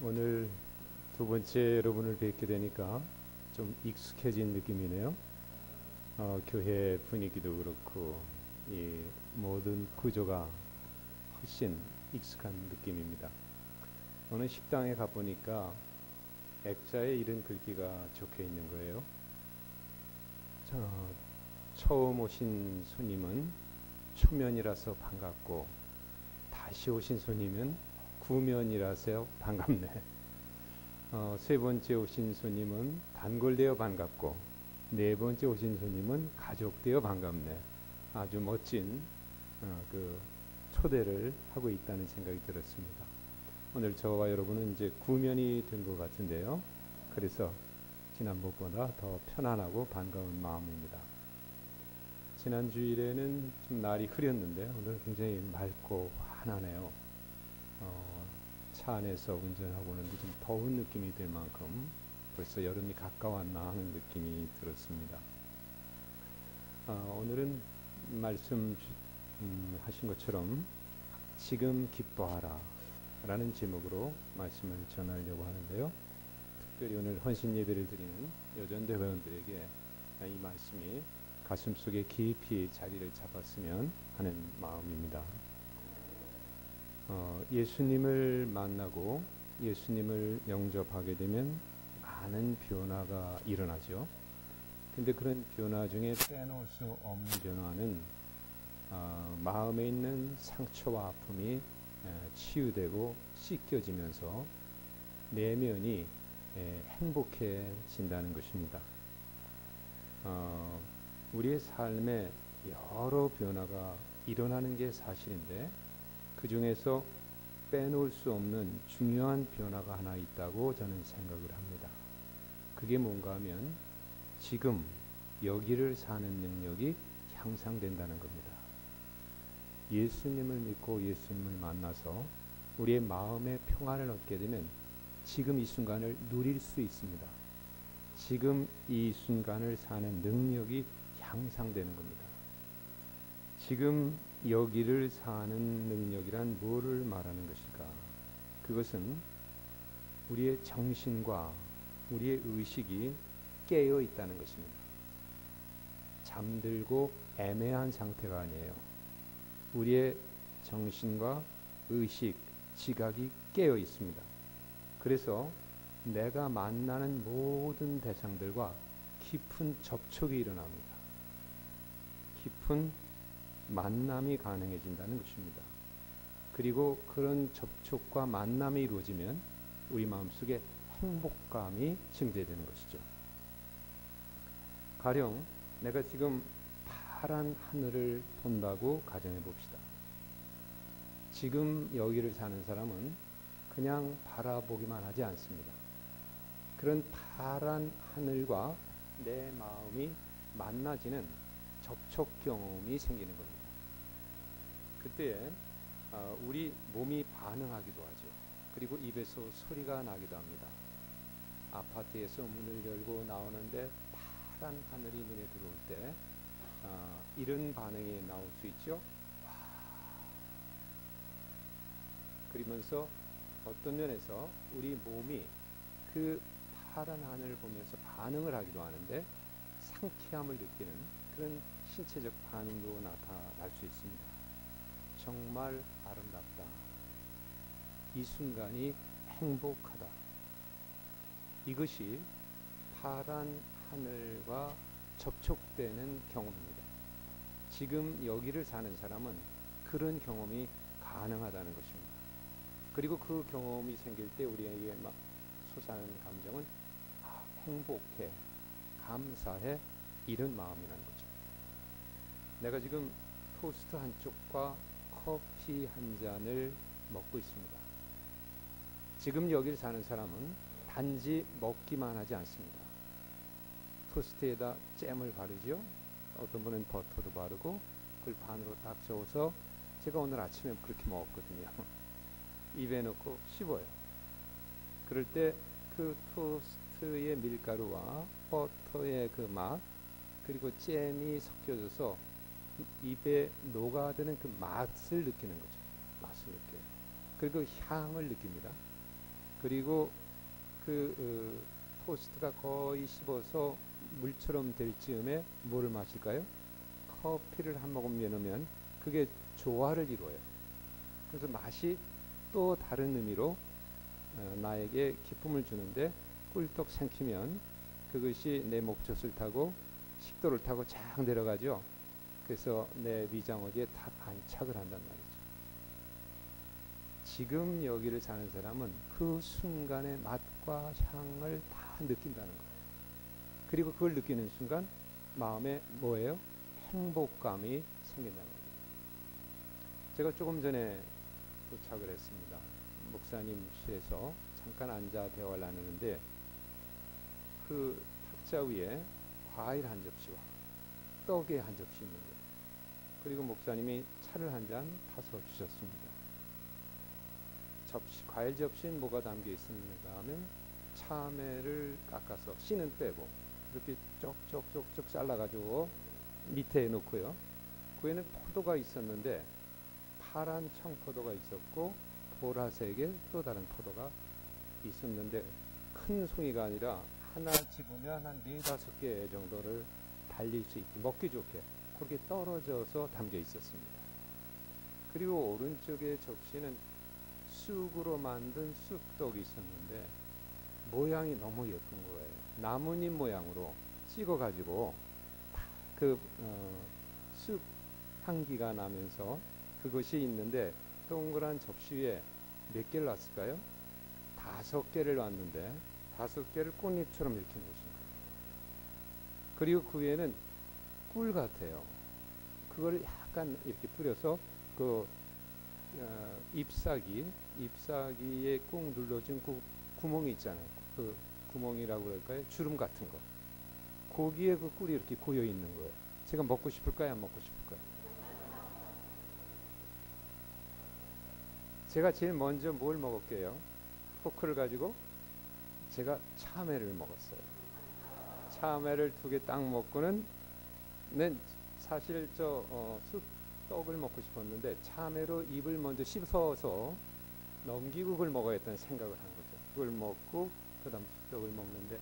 오늘 두 번째 여러분을 뵙게 되니까 좀 익숙해진 느낌이네요. 교회 분위기도 그렇고 이 모든 구조가 훨씬 익숙한 느낌입니다. 어느 식당에 가보니까 액자에 이런 글귀가 적혀 있는 거예요. 자, 처음 오신 손님은 초면이라서 반갑고, 다시 오신 손님은 구면이라서 반갑네. 세 번째 오신 손님은 단골되어 반갑고, 네 번째 오신 손님은 가족되어 반갑네. 아주 멋진 그 초대를 하고 있다는 생각이 들었습니다. 오늘 저와 여러분은 이제 구면이 된 것 같은데요. 그래서 지난번보다 더 편안하고 반가운 마음입니다. 지난 주일에는 좀 날이 흐렸는데 오늘 굉장히 맑고 환하네요. 차 안에서 운전하고는 좀 더운 느낌이 들 만큼 벌써 여름이 가까웠나 하는 느낌이 들었습니다. 오늘은 말씀 하신 것처럼 지금 기뻐하라 라는 제목으로 말씀을 전하려고 하는데요. 특별히 오늘 헌신 예배를 드리는 여전대 회원들에게 이 말씀이 가슴속에 깊이 자리를 잡았으면 하는 마음입니다. 예수님을 만나고 예수님을 영접하게 되면 많은 변화가 일어나죠. 근데 그런 변화 중에 빼놓을 수 없는 변화는 마음에 있는 상처와 아픔이 치유되고 씻겨지면서 내면이 행복해진다는 것입니다. 우리의 삶에 여러 변화가 일어나는 게 사실인데, 그 중에서 빼놓을 수 없는 중요한 변화가 하나 있다고 저는 생각을 합니다. 그게 뭔가 하면 지금 여기를 사는 능력이 향상된다는 겁니다. 예수님을 믿고 예수님을 만나서 우리의 마음의 평안을 얻게 되면 지금 이 순간을 누릴 수 있습니다. 지금 이 순간을 사는 능력이 향상되는 겁니다. 지금 여기를 사는 능력이란 뭐를 말하는 것일까? 그것은 우리의 정신과 우리의 의식이 깨어 있다는 것입니다. 잠들고 애매한 상태가 아니에요. 우리의 정신과 의식, 지각이 깨어 있습니다. 그래서 내가 만나는 모든 대상들과 깊은 접촉이 일어납니다. 깊은 만남이 가능해진다는 것입니다. 그리고 그런 접촉과 만남이 이루어지면 우리 마음속에 행복감이 증대되는 것이죠. 가령 내가 지금 파란 하늘을 본다고 가정해 봅시다. 지금 여기를 사는 사람은 그냥 바라보기만 하지 않습니다. 그런 파란 하늘과 내 마음이 만나지는 접촉 경험이 생기는 겁니다. 그때 우리 몸이 반응하기도 하죠. 그리고 입에서 소리가 나기도 합니다. 아파트에서 문을 열고 나오는데 파란 하늘이 눈에 들어올 때 이런 반응이 나올 수 있죠. 와. 그러면서 어떤 면에서 우리 몸이 그 파란 하늘을 보면서 반응을 하기도 하는데 상쾌함을 느끼는 그런 신체적 반응도 나타날 수 있습니다. 정말 아름답다. 이 순간이 행복하다. 이것이 파란 하늘과 접촉되는 경험입니다. 지금 여기를 사는 사람은 그런 경험이 가능하다는 것입니다. 그리고 그 경험이 생길 때 우리에게 막 솟아나는 감정은 행복해, 감사해, 이런 마음이라는 거죠. 내가 지금 토스트 한 쪽과 커피 한 잔을 먹고 있습니다. 지금 여기를 사는 사람은 단지 먹기만 하지 않습니다. 토스트에다 잼을 바르죠. 어떤 분은 버터도 바르고 그걸 반으로 딱 저어서, 제가 오늘 아침에 그렇게 먹었거든요. 입에 넣고 씹어요. 그럴 때 그 토스트의 밀가루와 버터의 그 맛, 그리고 잼이 섞여져서 입에 녹아드는 그 맛을 느끼는 거죠. 맛을 느껴요. 그리고 향을 느낍니다. 그리고 토스트가 거의 식어서 물처럼 될 즈음에 뭐를 마실까요? 커피를 한 모금 넣으면 그게 조화를 이루어요. 그래서 맛이 또 다른 의미로 나에게 기쁨을 주는데 꿀떡 생기면 그것이 내 목젖을 타고 식도를 타고 쫙 내려가죠. 그래서 내 위장 어디에 다 안착을 한단 말이죠. 지금 여기를 사는 사람은 그 순간의 맛과 향을 다 느낀다는 거예요. 그리고 그걸 느끼는 순간 마음에 뭐예요? 행복감이 생긴다는 거예요. 제가 조금 전에 도착을 했습니다. 목사님실에서 잠깐 앉아 대화를 나누는데 그 탁자 위에 과일 한 접시와 떡이 한 접시 있는 거예요. 그리고 목사님이 차를 한 잔 타서 주셨습니다. 과일 접시는 뭐가 담겨 있습니까 하면 참외를 깎아서 씨는 빼고 이렇게 쪽쪽쪽쪽 잘라가지고 밑에 놓고요. 그 위에는 포도가 있었는데 파란 청포도가 있었고 보라색의 또 다른 포도가 있었는데 큰 송이가 아니라 하나 집으면 한 4-5개 정도를 달릴 수 있게 먹기 좋게 그렇게 떨어져서 담겨 있었습니다. 그리고 오른쪽에 접시는 쑥으로 만든 쑥떡이 있었는데 모양이 너무 예쁜 거예요. 나뭇잎 모양으로 찍어가지고 쑥 향기가 나면서 그것이 있는데 동그란 접시 위에 몇 개를 놨을까요? 5개를 놨는데 5개를 꽃잎처럼 이렇게 놓으신 거예요. 그리고 그 위에는 꿀 같아요. 그걸 약간 이렇게 뿌려서 잎사귀에 꾹 눌러진 그 구멍이 있잖아요. 그 구멍이라고 그럴까요? 주름 같은 거. 거기에 그 꿀이 이렇게 고여 있는 거예요. 제가 먹고 싶을까요? 안 먹고 싶을까요? 제가 제일 먼저 뭘 먹을게요? 포크를 가지고 제가 참외를 먹었어요. 참외를 2개 딱 먹고는 사실 쑥떡을 먹고 싶었는데 참외로 입을 먼저 씹어서 넘기고 그걸 먹어야겠다는 생각을 한 거죠. 그걸 먹고 그 다음 쑥떡을 먹는데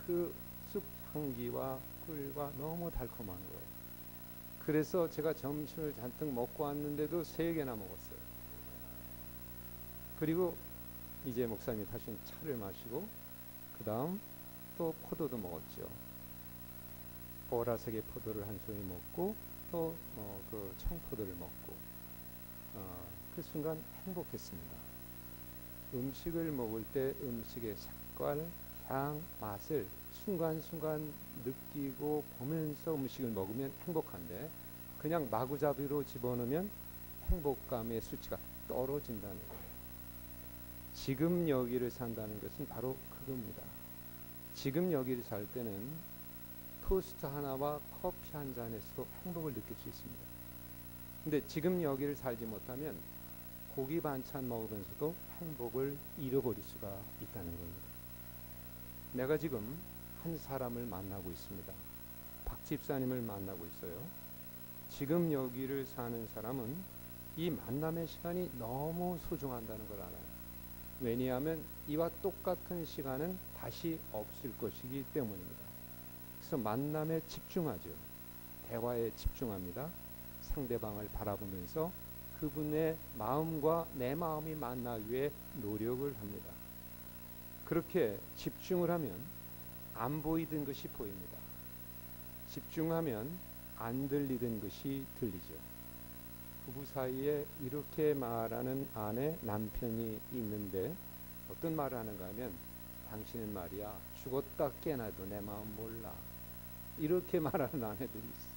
그 쑥 향기와 꿀과 너무 달콤한 거예요. 그래서 제가 점심을 잔뜩 먹고 왔는데도 3개나 먹었어요. 그리고 이제 목사님이 하신 차를 마시고 그 다음 또 포도도 먹었죠. 보라색의 포도를 한 송이 먹고 또 그 청포도를 먹고 그 순간 행복했습니다. 음식을 먹을 때 음식의 색깔, 향, 맛을 순간순간 느끼고 보면서 음식을 먹으면 행복한데 그냥 마구잡이로 집어넣으면 행복감의 수치가 떨어진다는 거예요. 지금 여기를 산다는 것은 바로 그겁니다. 지금 여기를 살 때는 토스트 하나와 커피 한 잔에서도 행복을 느낄 수 있습니다. 근데 지금 여기를 살지 못하면 고기 반찬 먹으면서도 행복을 잃어버릴 수가 있다는 겁니다. 내가 지금 한 사람을 만나고 있습니다. 박 집사님을 만나고 있어요. 지금 여기를 사는 사람은 이 만남의 시간이 너무 소중한다는 걸 알아요. 왜냐하면 이와 똑같은 시간은 다시 없을 것이기 때문입니다. 그래서 만남에 집중하죠. 대화에 집중합니다. 상대방을 바라보면서 그분의 마음과 내 마음이 만나기 위해 노력을 합니다. 그렇게 집중을 하면 안 보이던 것이 보입니다. 집중하면 안 들리던 것이 들리죠. 부부 사이에 이렇게 말하는 아내, 남편이 있는데 어떤 말을 하는가 하면 당신은 말이야 죽었다 깨나도 내 마음 몰라. 이렇게 말하는 아내들이 있어요.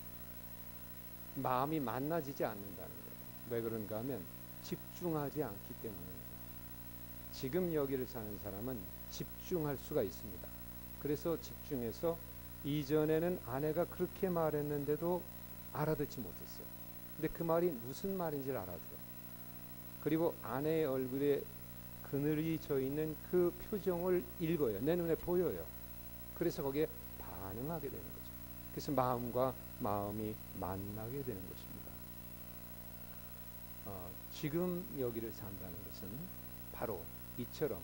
마음이 만나지지 않는다는 거예요. 왜 그런가 하면 집중하지 않기 때문입니다. 지금 여기를 사는 사람은 집중할 수가 있습니다. 그래서 집중해서 이전에는 아내가 그렇게 말했는데도 알아듣지 못했어요. 근데 그 말이 무슨 말인지를 알아들어요. 그리고 아내의 얼굴에 그늘이 져 있는 그 표정을 읽어요. 내 눈에 보여요. 그래서 거기에 반응하게 되는 거죠. 그래서 마음과 마음이 만나게 되는 것입니다. 지금 여기를 산다는 것은 바로 이처럼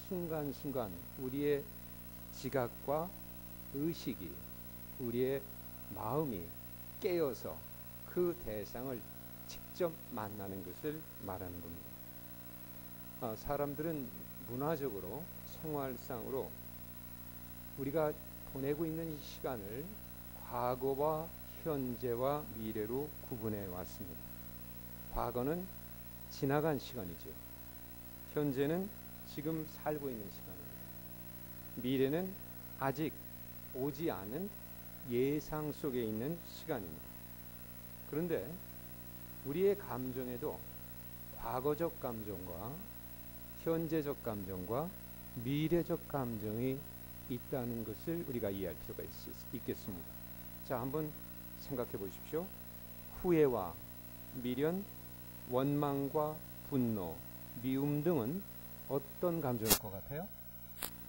순간순간 우리의 지각과 의식이, 우리의 마음이 깨어서 그 대상을 직접 만나는 것을 말하는 겁니다. 사람들은 문화적으로, 생활상으로 우리가 보내고 있는 이 시간을 과거와 현재와 미래로 구분해 왔습니다. 과거는 지나간 시간이죠. 현재는 지금 살고 있는 시간입니다. 미래는 아직 오지 않은 예상 속에 있는 시간입니다. 그런데 우리의 감정에도 과거적 감정과 현재적 감정과 미래적 감정이 있다는 것을 우리가 이해할 필요가 있겠습니다. 자, 한번 생각해 보십시오. 후회와 미련, 원망과 분노, 미움 등은 어떤 감정일 것 같아요?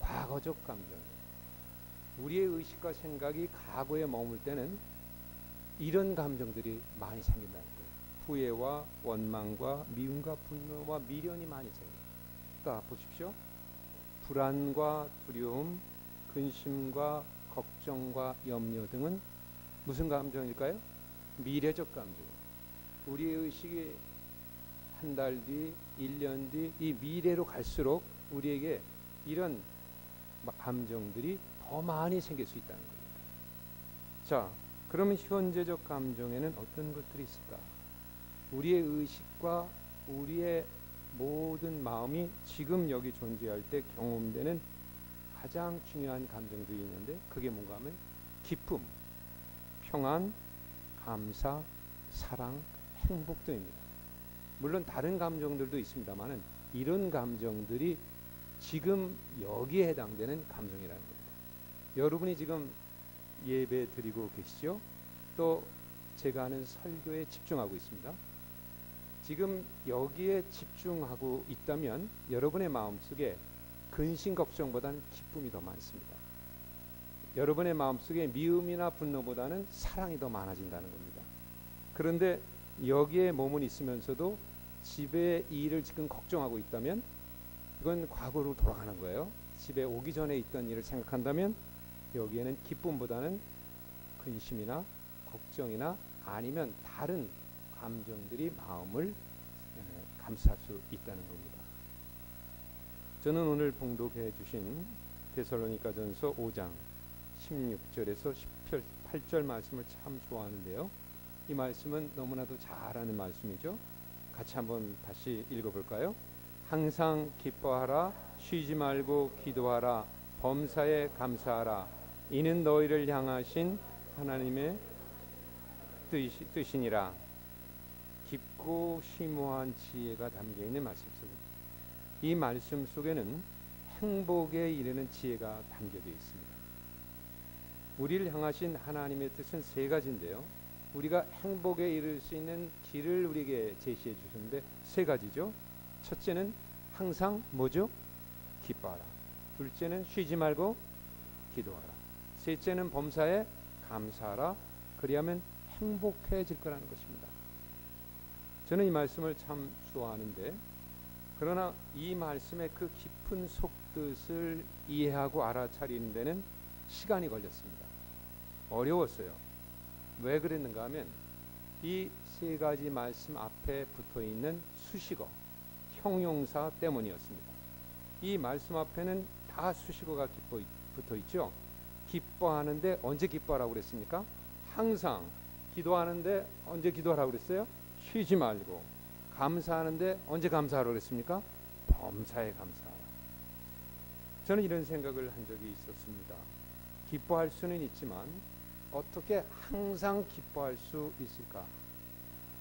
과거적 감정이에요. 우리의 의식과 생각이 과거에 머물 때는 이런 감정들이 많이 생긴다는 거예요. 후회와 원망과 미움과 분노와 미련이 많이 생깁니다. 그러니까 보십시오. 불안과 두려움, 근심과 걱정과 염려 등은 무슨 감정일까요? 미래적 감정. 우리의 의식이 한 달 뒤, 1년 뒤 이 미래로 갈수록 우리에게 이런 감정들이 더 많이 생길 수 있다는 겁니다. 자, 그러면 현재적 감정에는 어떤 것들이 있을까? 우리의 의식과 우리의 모든 마음이 지금 여기 존재할 때 경험되는 가장 중요한 감정들이 있는데 그게 뭔가 하면 기쁨, 평안, 감사, 사랑, 행복 등입니다. 물론 다른 감정들도 있습니다만은 이런 감정들이 지금 여기에 해당되는 감정이라는 겁니다. 여러분이 지금 예배 드리고 계시죠? 또 제가 하는 설교에 집중하고 있습니다. 지금 여기에 집중하고 있다면 여러분의 마음속에 근심 걱정보다는 기쁨이 더 많습니다. 여러분의 마음속에 미움이나 분노보다는 사랑이 더 많아진다는 겁니다. 그런데 여기에 몸은 있으면서도 집에 일을 지금 걱정하고 있다면 이건 과거로 돌아가는 거예요. 집에 오기 전에 있던 일을 생각한다면 여기에는 기쁨보다는 근심이나 걱정이나 아니면 다른 감정들이 마음을 감쌀 수 있다는 겁니다. 저는 오늘 봉독해 주신 데살로니가전서 5장 16절에서 18절 말씀을 참 좋아하는데요. 이 말씀은 너무나도 잘 아는 말씀이죠. 같이 한번 다시 읽어볼까요? 항상 기뻐하라, 쉬지 말고 기도하라, 범사에 감사하라. 이는 너희를 향하신 하나님의 뜻이니라. 깊고 심오한 지혜가 담겨있는 말씀 속입니다. 이 말씀 속에는 행복에 이르는 지혜가 담겨져 있습니다. 우리를 향하신 하나님의 뜻은 세 가지인데요. 우리가 행복에 이를 수 있는 길을 우리에게 제시해 주셨는데 세 가지죠. 첫째는 항상 뭐죠? 기뻐하라. 둘째는 쉬지 말고 기도하라. 셋째는 범사에 감사하라. 그리하면 행복해질 거라는 것입니다. 저는 이 말씀을 참 좋아하는데 그러나 이 말씀의 그 깊은 속뜻을 이해하고 알아차리는 데는 시간이 걸렸습니다. 어려웠어요. 왜 그랬는가 하면 이 세 가지 말씀 앞에 붙어 있는 수식어, 형용사 때문이었습니다. 이 말씀 앞에는 다 수식어가 붙어 있죠. 기뻐하는데 언제 기뻐하라고 그랬습니까? 항상. 기도하는데 언제 기도하라고 그랬어요? 쉬지 말고. 감사하는데 언제 감사하라고 그랬습니까? 범사에 감사하라. 저는 이런 생각을 한 적이 있었습니다. 기뻐할 수는 있지만 어떻게 항상 기뻐할 수 있을까?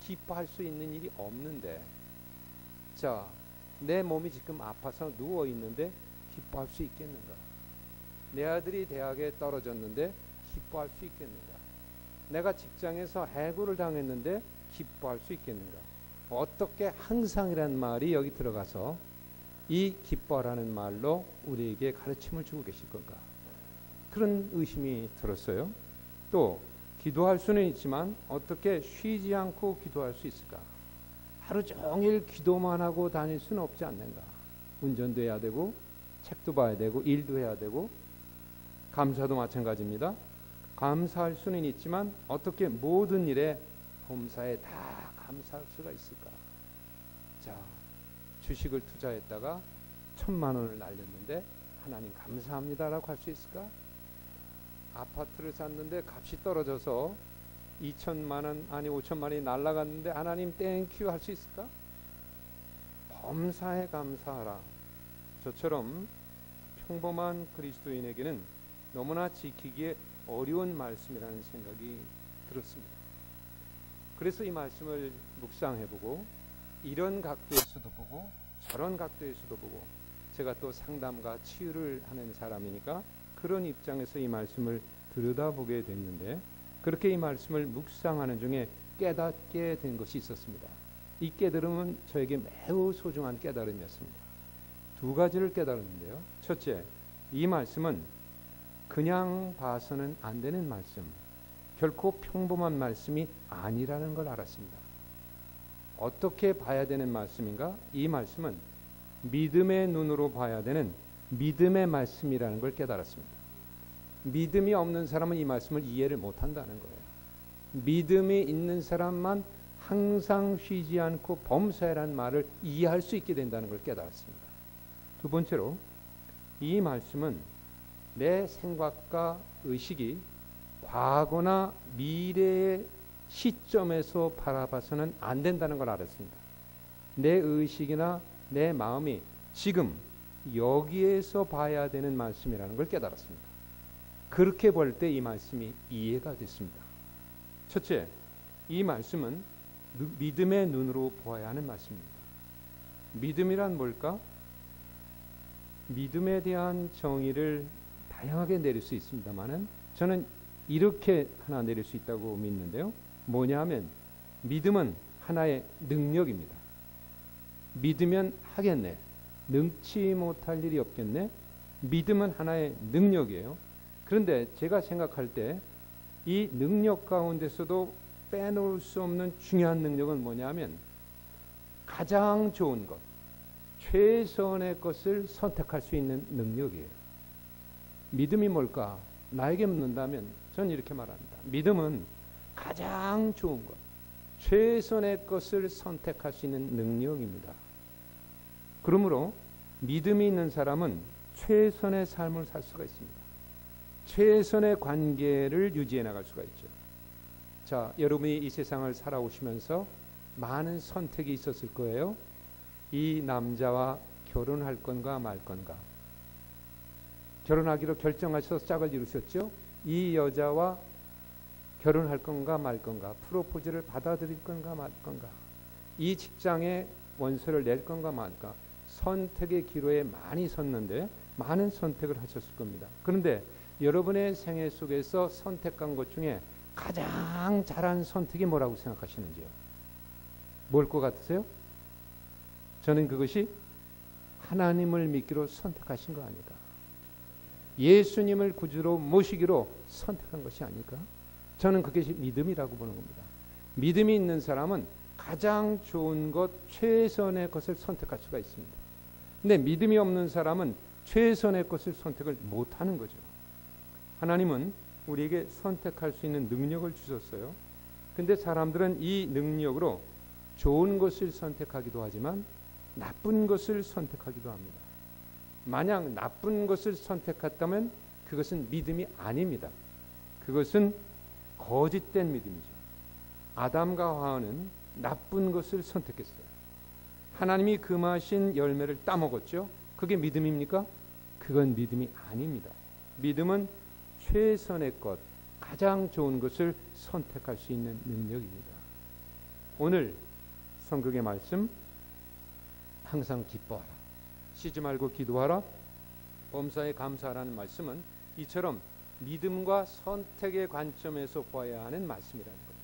기뻐할 수 있는 일이 없는데, 자, 내 몸이 지금 아파서 누워 있는데 기뻐할 수 있겠는가? 내 아들이 대학에 떨어졌는데 기뻐할 수 있겠는가? 내가 직장에서 해고를 당했는데 기뻐할 수 있겠는가? 어떻게 항상이라는 말이 여기 들어가서 이 기뻐라는 말로 우리에게 가르침을 주고 계실 건가? 그런 의심이 들었어요. 또 기도할 수는 있지만 어떻게 쉬지 않고 기도할 수 있을까? 하루 종일 기도만 하고 다닐 수는 없지 않는가? 운전도 해야 되고 책도 봐야 되고 일도 해야 되고 감사도 마찬가지입니다. 감사할 수는 있지만 어떻게 모든 일에 범사에 다 감사할 수가 있을까? 자, 주식을 투자했다가 1,000만 원을 날렸는데 하나님 감사합니다라고 할 수 있을까? 아파트를 샀는데 값이 떨어져서 2천만 원 아니 5천만 원이 날라갔는데 하나님 땡큐 할 수 있을까? 범사에 감사하라. 저처럼 평범한 그리스도인에게는 너무나 지키기에 어려운 말씀이라는 생각이 들었습니다. 그래서 이 말씀을 묵상해보고 이런 각도에서도 보고 저런 각도에서도 보고 제가 또 상담과 치유를 하는 사람이니까 그런 입장에서 이 말씀을 들여다보게 됐는데 그렇게 이 말씀을 묵상하는 중에 깨닫게 된 것이 있었습니다. 이 깨달음은 저에게 매우 소중한 깨달음이었습니다. 두 가지를 깨달았는데요. 첫째, 이 말씀은 그냥 봐서는 안 되는 말씀, 결코 평범한 말씀이 아니라는 걸 알았습니다. 어떻게 봐야 되는 말씀인가? 이 말씀은 믿음의 눈으로 봐야 되는 믿음의 말씀이라는 걸 깨달았습니다. 믿음이 없는 사람은 이 말씀을 이해를 못한다는 거예요. 믿음이 있는 사람만 항상 쉬지 않고 범사에란 말을 이해할 수 있게 된다는 걸 깨달았습니다. 두 번째로 이 말씀은 내 생각과 의식이 과거나 미래의 시점에서 바라봐서는 안 된다는 걸 알았습니다. 내 의식이나 내 마음이 지금 여기에서 봐야 되는 말씀이라는 걸 깨달았습니다. 그렇게 볼 때 이 말씀이 이해가 됐습니다. 첫째, 이 말씀은 믿음의 눈으로 보아야 하는 말씀입니다. 믿음이란 뭘까? 믿음에 대한 정의를 다양하게 내릴 수 있습니다만은 저는 이렇게 하나 내릴 수 있다고 믿는데요. 뭐냐 하면 믿음은 하나의 능력입니다. 믿으면 하겠네. 능치 못할 일이 없겠네. 믿음은 하나의 능력이에요. 그런데 제가 생각할 때 이 능력 가운데서도 빼놓을 수 없는 중요한 능력은 뭐냐 하면 가장 좋은 것, 최선의 것을 선택할 수 있는 능력이에요. 믿음이 뭘까? 나에게 묻는다면 저는 이렇게 말합니다. 믿음은 가장 좋은 것, 최선의 것을 선택할 수 있는 능력입니다. 그러므로 믿음이 있는 사람은 최선의 삶을 살 수가 있습니다. 최선의 관계를 유지해 나갈 수가 있죠. 자, 여러분이 이 세상을 살아오시면서 많은 선택이 있었을 거예요. 이 남자와 결혼할 건가 말 건가. 결혼하기로 결정하셔서 짝을 이루셨죠. 이 여자와 결혼할 건가 말 건가. 프로포즈를 받아들일 건가 말 건가. 이 직장에 원서를 낼 건가 말까. 선택의 기로에 많이 섰는데 많은 선택을 하셨을 겁니다. 그런데 여러분의 생애 속에서 선택한 것 중에 가장 잘한 선택이 뭐라고 생각하시는지요? 뭘 것 같으세요? 저는 그것이 하나님을 믿기로 선택하신 거 아닐까? 예수님을 구주로 모시기로 선택한 것이 아닐까? 저는 그것이 믿음이라고 보는 겁니다. 믿음이 있는 사람은 가장 좋은 것, 최선의 것을 선택할 수가 있습니다. 근데 믿음이 없는 사람은 최선의 것을 선택을 못하는 거죠. 하나님은 우리에게 선택할 수 있는 능력을 주셨어요. 근데 사람들은 이 능력으로 좋은 것을 선택하기도 하지만 나쁜 것을 선택하기도 합니다. 만약 나쁜 것을 선택했다면 그것은 믿음이 아닙니다. 그것은 거짓된 믿음이죠. 아담과 하와는 나쁜 것을 선택했어요. 하나님이 금하신 열매를 따먹었죠. 그게 믿음입니까? 그건 믿음이 아닙니다. 믿음은 최선의 것, 가장 좋은 것을 선택할 수 있는 능력입니다. 오늘 성경의 말씀, 항상 기뻐하라, 쉬지 말고 기도하라, 범사에 감사하라는 말씀은 이처럼 믿음과 선택의 관점에서 보아야 하는 말씀이라는 거예요.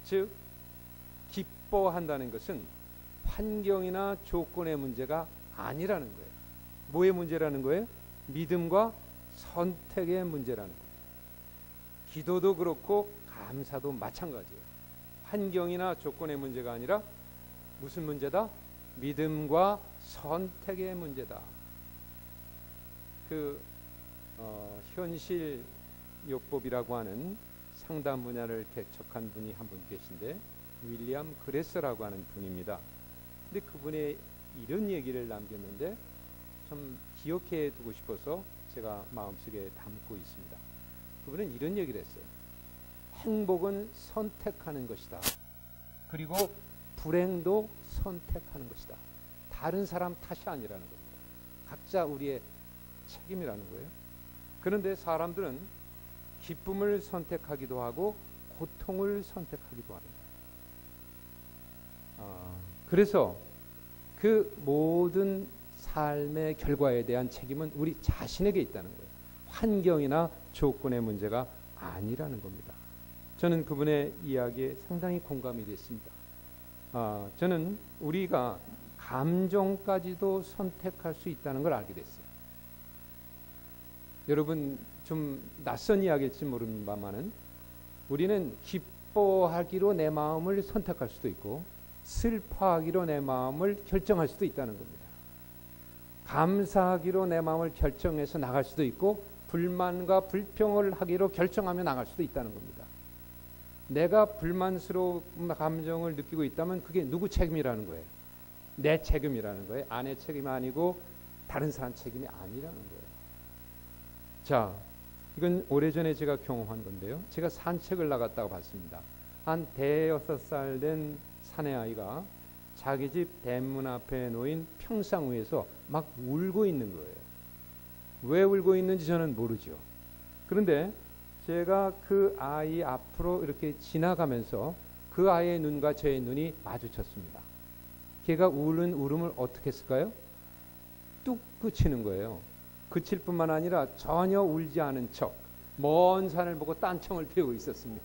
즉 기뻐한다는 것은 환경이나 조건의 문제가 아니라는 거예요. 뭐의 문제라는 거예요? 믿음과 선택의 문제라는 거예요. 기도도 그렇고 감사도 마찬가지예요. 환경이나 조건의 문제가 아니라 무슨 문제다? 믿음과 선택의 문제다. 그 현실 요법이라고 하는 상담 분야를 개척한 분이 한 분 계신데 윌리엄 그레서라고 하는 분입니다. 근데 그분의 이런 얘기를 남겼는데 좀 기억해 두고 싶어서 제가 마음속에 담고 있습니다. 그분은 이런 얘기를 했어요. 행복은 선택하는 것이다. 그리고 불행도 선택하는 것이다. 다른 사람 탓이 아니라는 겁니다. 각자 우리의 책임이라는 거예요. 그런데 사람들은 기쁨을 선택하기도 하고 고통을 선택하기도 합니다. 그래서 그 모든 삶의 결과에 대한 책임은 우리 자신에게 있다는 거예요. 환경이나 조건의 문제가 아니라는 겁니다. 저는 그분의 이야기에 상당히 공감이 됐습니다. 저는 우리가 감정까지도 선택할 수 있다는 걸 알게 됐어요. 여러분 좀 낯선 이야기일지 모릅니다만은 우리는 기뻐하기로 내 마음을 선택할 수도 있고 슬퍼하기로 내 마음을 결정할 수도 있다는 겁니다. 감사하기로 내 마음을 결정해서 나갈 수도 있고 불만과 불평을 하기로 결정하며 나갈 수도 있다는 겁니다. 내가 불만스러운 감정을 느끼고 있다면 그게 누구 책임이라는 거예요? 내 책임이라는 거예요. 아내 책임이 아니고 다른 사람 책임이 아니라는 거예요. 자, 이건 오래전에 제가 경험한 건데요. 제가 산책을 나갔다가 봤습니다. 한 대여섯 살 된 사내아이가 자기 집 대문 앞에 놓인 평상 위에서 막 울고 있는 거예요. 왜 울고 있는지 저는 모르죠. 그런데 제가 그 아이 앞으로 이렇게 지나가면서 그 아이의 눈과 저의 눈이 마주쳤습니다. 걔가 우는 울음을 어떻게 했을까요? 뚝 그치는 거예요. 그칠 뿐만 아니라 전혀 울지 않은 척 먼 산을 보고 딴청을 피우고 있었습니다.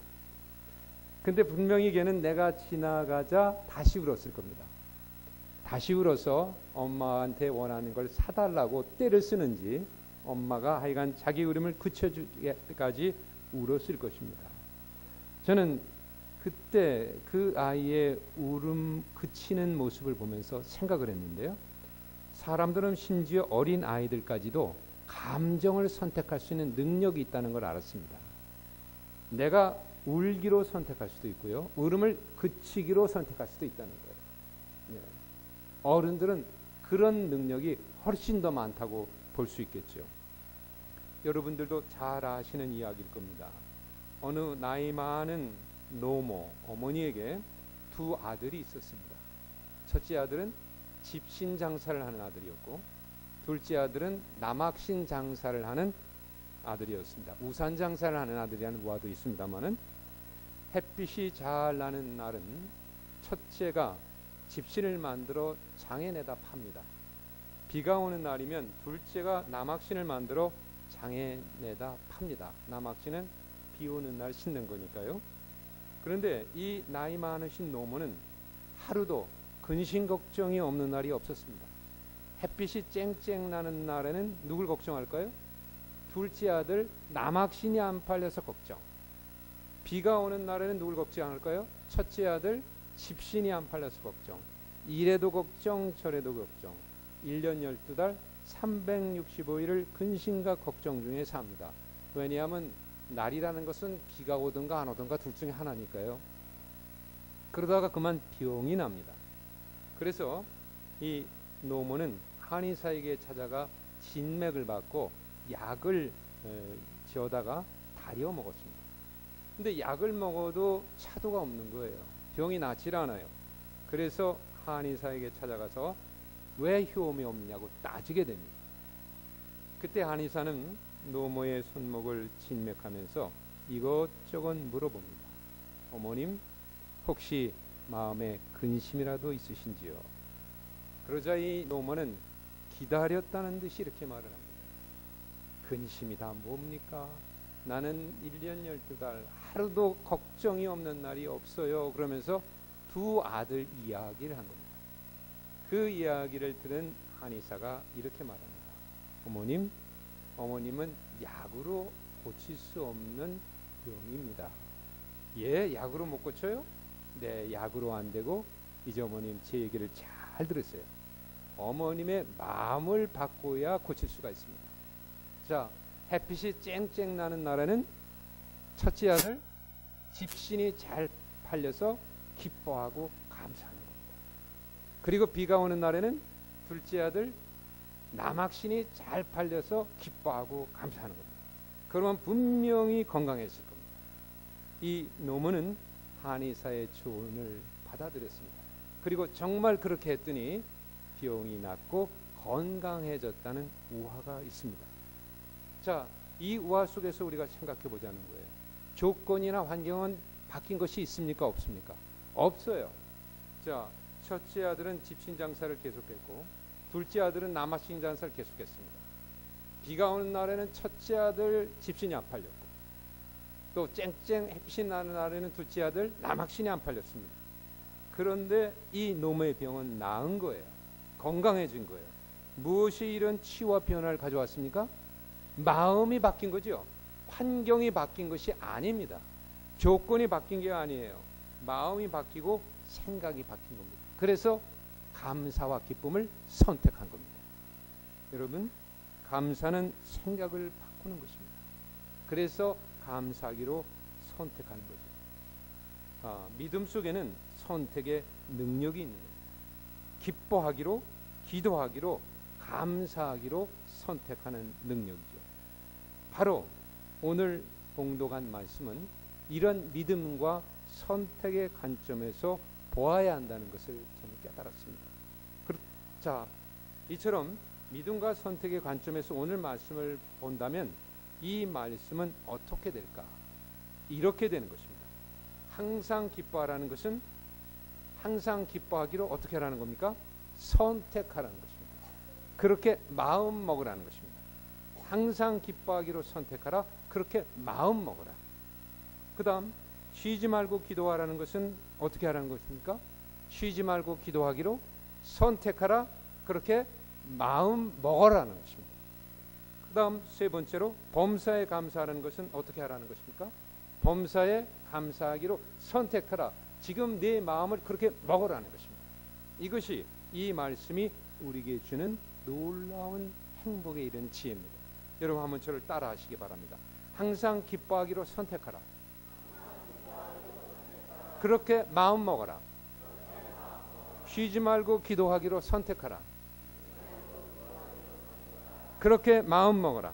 근데 분명히 걔는 내가 지나가자 다시 울었을 겁니다. 다시 울어서 엄마한테 원하는 걸 사달라고 떼를 쓰는지 엄마가 하여간 자기 울음을 그쳐주기까지 울었을 것입니다. 저는 그때 그 아이의 울음 그치는 모습을 보면서 생각을 했는데요. 사람들은 심지어 어린 아이들까지도 감정을 선택할 수 있는 능력이 있다는 걸 알았습니다. 내가 울기로 선택할 수도 있고요. 울음을 그치기로 선택할 수도 있다는 거예요. 네. 어른들은 그런 능력이 훨씬 더 많다고 볼 수 있겠죠. 여러분들도 잘 아시는 이야기일 겁니다. 어느 나이 많은 노모 어머니에게 두 아들이 있었습니다. 첫째 아들은 집신 장사를 하는 아들이었고 둘째 아들은 남학신 장사를 하는 아들이었습니다. 우산 장사를 하는 아들이라는 우화도 있습니다만은 햇빛이 잘 나는 날은 첫째가 집신을 만들어 장에 내다 팝니다. 비가 오는 날이면 둘째가 남학신을 만들어 장에 내다 팝니다. 남학신은 비 오는 날 신는 거니까요. 그런데 이 나이 많으신 노모는 하루도 근심 걱정이 없는 날이 없었습니다. 햇빛이 쨍쨍 나는 날에는 누굴 걱정할까요? 둘째 아들 남학신이 안 팔려서 걱정. 비가 오는 날에는 누굴 걱정할까요? 첫째 아들 집신이 안 팔려서 걱정. 이래도 걱정 저래도 걱정. 1년 12달 365일을 근심과 걱정 중에 삽니다. 왜냐하면 날이라는 것은 비가 오든가 안 오든가 둘 중에 하나니까요. 그러다가 그만 병이 납니다. 그래서 이 노모는 한의사에게 찾아가 진맥을 받고 약을 지어다가 다려 먹었습니다. 근데 약을 먹어도 차도가 없는 거예요. 병이 낫질 않아요. 그래서 한의사에게 찾아가서 왜 효험이 없냐고 따지게 됩니다. 그때 한의사는 노모의 손목을 진맥하면서 이것저것 물어봅니다. 어머님, 혹시 마음에 근심이라도 있으신지요? 그러자 이 노모는 기다렸다는 듯이 이렇게 말을 합니다. 근심이 다 뭡니까? 나는 1년 12달 하루도 걱정이 없는 날이 없어요. 그러면서 두 아들 이야기를 한 겁니다. 그 이야기를 들은 한의사가 이렇게 말합니다. 어머님, 어머님은 약으로 고칠 수 없는 병입니다. 예, 약으로 못 고쳐요? 네, 약으로 안 되고 이제 어머님 제 얘기를 잘 들으세요. 어머님의 마음을 바꿔야 고칠 수가 있습니다. 자, 햇빛이 쨍쨍 나는 날에는 첫째 아들 집신이 잘 팔려서 기뻐하고 감사하는 겁니다. 그리고 비가 오는 날에는 둘째 아들 남학신이 잘 팔려서 기뻐하고 감사하는 겁니다. 그러면 분명히 건강해질 겁니다. 이 노무는 한의사의 조언을 받아들였습니다. 그리고 정말 그렇게 했더니 병이 낫고 건강해졌다는 우화가 있습니다. 자, 이 우화 속에서 우리가 생각해 보자는 거예요. 조건이나 환경은 바뀐 것이 있습니까? 없습니까? 없어요. 자, 첫째 아들은 집신 장사를 계속했고 둘째 아들은 남학신 장사를 계속했습니다. 비가 오는 날에는 첫째 아들 집신이 안 팔렸고 또 쨍쨍 햇빛이 나는 날에는 둘째 아들 남학신이 안 팔렸습니다. 그런데 이 노무의 병은 나은 거예요. 건강해진 거예요. 무엇이 이런 치유와 변화를 가져왔습니까? 마음이 바뀐 거죠. 환경이 바뀐 것이 아닙니다. 조건이 바뀐 게 아니에요. 마음이 바뀌고 생각이 바뀐 겁니다. 그래서 감사와 기쁨을 선택한 겁니다. 여러분, 감사는 생각을 바꾸는 것입니다. 그래서 감사하기로 선택하는 거죠. 믿음 속에는 선택의 능력이 있는 겁니다. 기뻐하기로, 기도하기로, 감사하기로 선택하는 능력이죠. 바로 오늘 봉독한 말씀은 이런 믿음과 선택의 관점에서 보아야 한다는 것을 저는 깨달았습니다. 자, 이처럼 믿음과 선택의 관점에서 오늘 말씀을 본다면 이 말씀은 어떻게 될까? 이렇게 되는 것입니다. 항상 기뻐하라는 것은 항상 기뻐하기로 어떻게 하라는 겁니까? 선택하라는 것입니다. 그렇게 마음 먹으라는 것입니다. 항상 기뻐하기로 선택하라. 그렇게 마음 먹어라. 그 다음 쉬지 말고 기도하라는 것은 어떻게 하라는 것입니까? 쉬지 말고 기도하기로 선택하라. 그렇게 마음 먹어라는 것입니다. 그 다음 세 번째로 범사에 감사하라는 것은 어떻게 하라는 것입니까? 범사에 감사하기로 선택하라. 지금 내 마음을 그렇게 먹으라는 것입니다. 이것이 이 말씀이 우리에게 주는 놀라운 행복에 이르는 지혜입니다. 여러분 한번 저를 따라 하시기 바랍니다. 항상 기뻐하기로 선택하라. 그렇게 마음 먹어라. 쉬지 말고 기도하기로 선택하라. 그렇게 마음 먹어라.